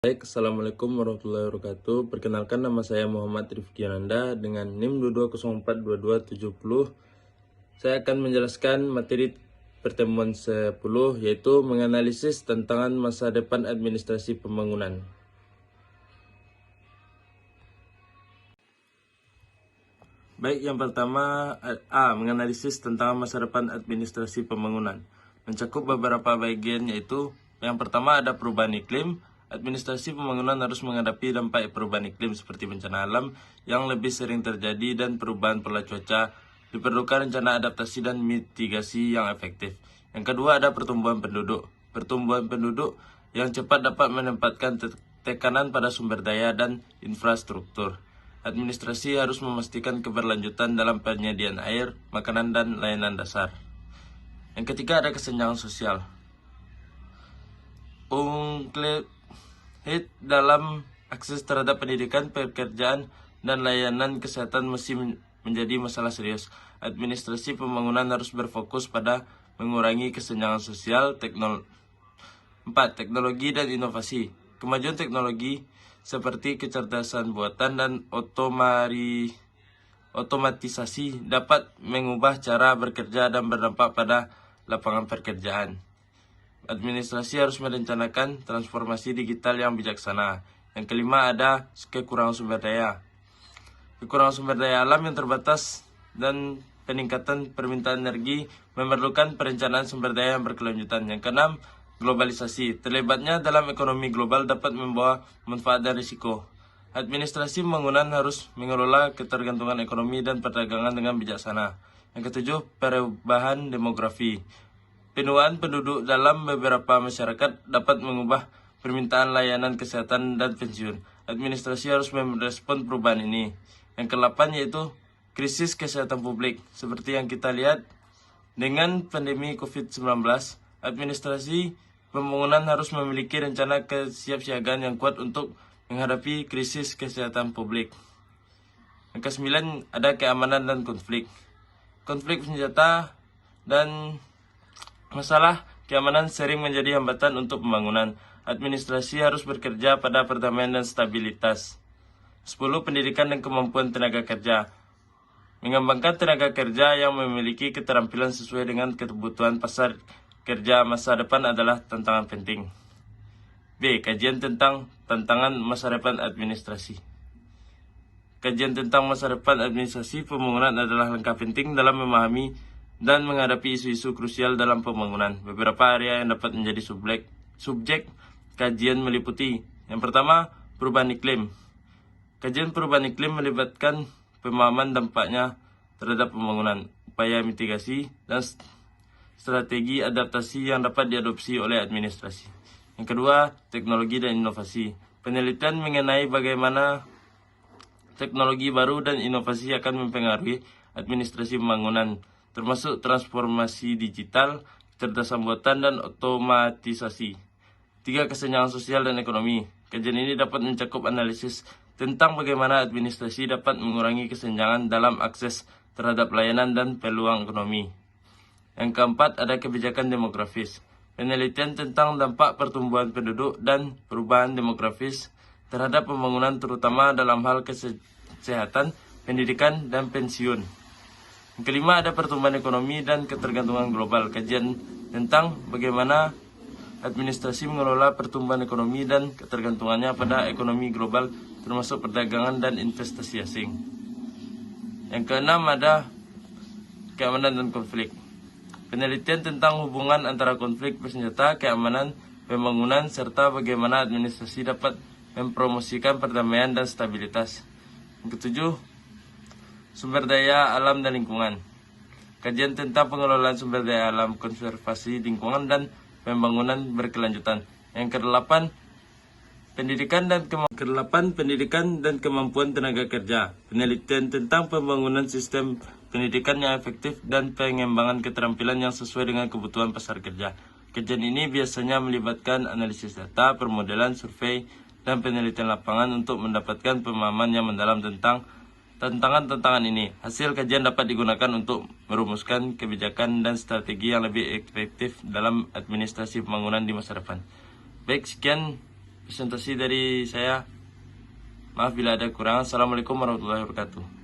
Baik, Assalamualaikum warahmatullahi wabarakatuh. Perkenalkan, nama saya Muhammad Rifki Ananda dengan NIM 22042270. Saya akan menjelaskan materi pertemuan 10, yaitu menganalisis tantangan masa depan administrasi pembangunan. Baik, yang pertama menganalisis tantangan masa depan administrasi pembangunan. Mencakup beberapa bagian, yaitu yang pertama ada perubahan iklim. Administrasi pembangunan harus menghadapi dampak perubahan iklim seperti bencana alam yang lebih sering terjadi dan perubahan pola cuaca. Diperlukan rencana adaptasi dan mitigasi yang efektif. Yang kedua ada pertumbuhan penduduk. Pertumbuhan penduduk yang cepat dapat menempatkan tekanan pada sumber daya dan infrastruktur. Administrasi harus memastikan keberlanjutan dalam penyediaan air, makanan, dan layanan dasar. Yang ketiga ada kesenjangan sosial. Dalam akses terhadap pendidikan, pekerjaan, dan layanan kesehatan masih menjadi masalah serius. Administrasi pembangunan harus berfokus pada mengurangi kesenjangan sosial. 4. Teknologi dan inovasi. Kemajuan teknologi seperti kecerdasan buatan dan otomatisasi dapat mengubah cara bekerja dan berdampak pada lapangan pekerjaan. Administrasi harus merencanakan transformasi digital yang bijaksana. Yang kelima ada kekurangan sumber daya. Kekurangan sumber daya alam yang terbatas dan peningkatan permintaan energi memerlukan perencanaan sumber daya yang berkelanjutan. Yang keenam, globalisasi. Terlibatnya dalam ekonomi global dapat membawa manfaat dan risiko. Administrasi pembangunan harus mengelola ketergantungan ekonomi dan perdagangan dengan bijaksana. Yang ketujuh, perubahan demografi. Penuaan penduduk dalam beberapa masyarakat dapat mengubah permintaan layanan kesehatan dan pensiun. Administrasi harus merespon perubahan ini. Yang ke-8 yaitu krisis kesehatan publik. Seperti yang kita lihat dengan pandemi COVID-19, administrasi pembangunan harus memiliki rencana kesiapsiagaan yang kuat untuk menghadapi krisis kesehatan publik. Yang ke-9 ada keamanan dan konflik. Konflik senjata dan masalah keamanan sering menjadi hambatan untuk pembangunan. Administrasi harus bekerja pada perdamaian dan stabilitas. 10. Pendidikan dan kemampuan tenaga kerja. Mengembangkan tenaga kerja yang memiliki keterampilan sesuai dengan kebutuhan pasar kerja masa depan adalah tantangan penting. B. Kajian tentang tantangan masa depan administrasi. Kajian tentang masa depan administrasi pembangunan adalah langkah penting dalam memahami dan menghadapi isu-isu krusial dalam pembangunan. Beberapa area yang dapat menjadi subjek kajian meliputi: yang pertama, perubahan iklim. Kajian perubahan iklim melibatkan pemahaman dampaknya terhadap pembangunan, upaya mitigasi, dan strategi adaptasi yang dapat diadopsi oleh administrasi. Yang kedua, teknologi dan inovasi. Penelitian mengenai bagaimana teknologi baru dan inovasi akan mempengaruhi administrasi pembangunan, termasuk transformasi digital, kecerdasan buatan, dan otomatisasi. 3. Kesenjangan sosial dan ekonomi. Kajian ini dapat mencakup analisis tentang bagaimana administrasi dapat mengurangi kesenjangan dalam akses terhadap layanan dan peluang ekonomi. Yang keempat ada kebijakan demografis. Penelitian tentang dampak pertumbuhan penduduk dan perubahan demografis terhadap pembangunan, terutama dalam hal kesehatan, pendidikan, dan pensiun. Yang kelima ada pertumbuhan ekonomi dan ketergantungan global. Kajian tentang bagaimana administrasi mengelola pertumbuhan ekonomi dan ketergantungannya pada ekonomi global, termasuk perdagangan dan investasi asing. Yang keenam ada keamanan dan konflik. Penelitian tentang hubungan antara konflik bersenjata, keamanan, pembangunan, serta bagaimana administrasi dapat mempromosikan perdamaian dan stabilitas. Yang ketujuh, sumber daya alam dan lingkungan. Kajian tentang pengelolaan sumber daya alam, konservasi lingkungan, dan pembangunan berkelanjutan. Yang kedelapan, pendidikan dan kemampuan tenaga kerja. Penelitian tentang pembangunan sistem pendidikan yang efektif dan pengembangan keterampilan yang sesuai dengan kebutuhan pasar kerja. Kajian ini biasanya melibatkan analisis data, permodelan, survei, dan penelitian lapangan untuk mendapatkan pemahaman yang mendalam tentang tantangan-tantangan ini. Hasil kajian dapat digunakan untuk merumuskan kebijakan dan strategi yang lebih efektif dalam administrasi pembangunan di masa depan. Baik, sekian presentasi dari saya. Maaf bila ada kekurangan. Assalamualaikum warahmatullahi wabarakatuh.